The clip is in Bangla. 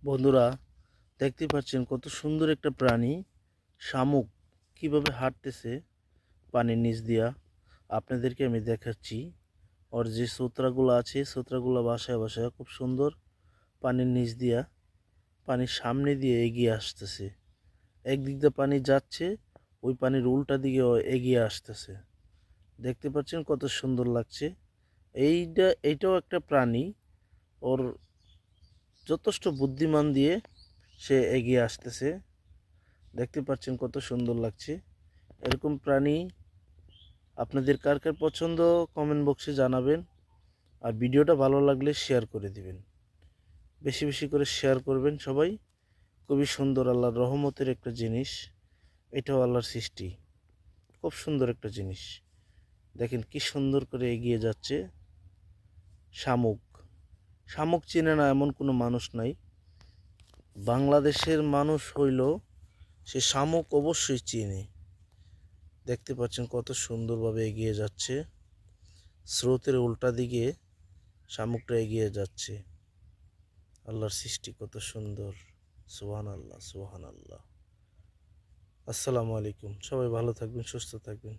বন্ধুরা, দেখতে পাচ্ছেন কত সুন্দর একটা প্রাণী শামুক কিভাবে হাঁটতেছে পানির নিচ দিয়া। আপনাদেরকে আমি দেখাচ্ছি। ওর যে ছোত্রাগুলো আছে, ছোত্রাগুলো বাসায় বাসায় খুব সুন্দর পানির নিচ দিয়া, পানির সামনে দিয়ে এগিয়ে আসতেছে। একদিক দিয়ে পানি যাচ্ছে, ওই পানির উল্টা দিকে ও এগিয়ে আসতেছে। দেখতে পাচ্ছেন কত সুন্দর লাগছে। এইটাও একটা প্রাণী। ওর যথেষ্ট বুদ্ধিমান দিয়ে সে এগিয়ে আসতেছে। দেখতে পাচ্ছেন কত সুন্দর লাগছে। এরকম প্রাণী আপনাদের কার কার পছন্দ কমেন্ট বক্সে জানাবেন। আর ভিডিওটা ভালো লাগলে শেয়ার করে দিবেন, বেশি বেশি করে শেয়ার করবেন সবাই। খুবই সুন্দর, আল্লাহর রহমতের একটা জিনিস। এটাও আল্লাহর সৃষ্টি, খুব সুন্দর একটা জিনিস। দেখেন কি সুন্দর করে এগিয়ে যাচ্ছে শামুক। শামুক চেনে না এমন কোনো মানুষ নাই। বাংলাদেশের মানুষ হইল সে শামুক অবশ্যই চেনে। দেখতে পাচ্ছেন কত সুন্দরভাবে এগিয়ে যাচ্ছে। স্রোতের উল্টা দিকে শামুকটা এগিয়ে যাচ্ছে। আল্লাহর সৃষ্টি কত সুন্দর। সুবহানাল্লাহ, সুবহানাল্লাহ। আসসালামু আলাইকুম। সবাই ভালো থাকবেন, সুস্থ থাকবেন।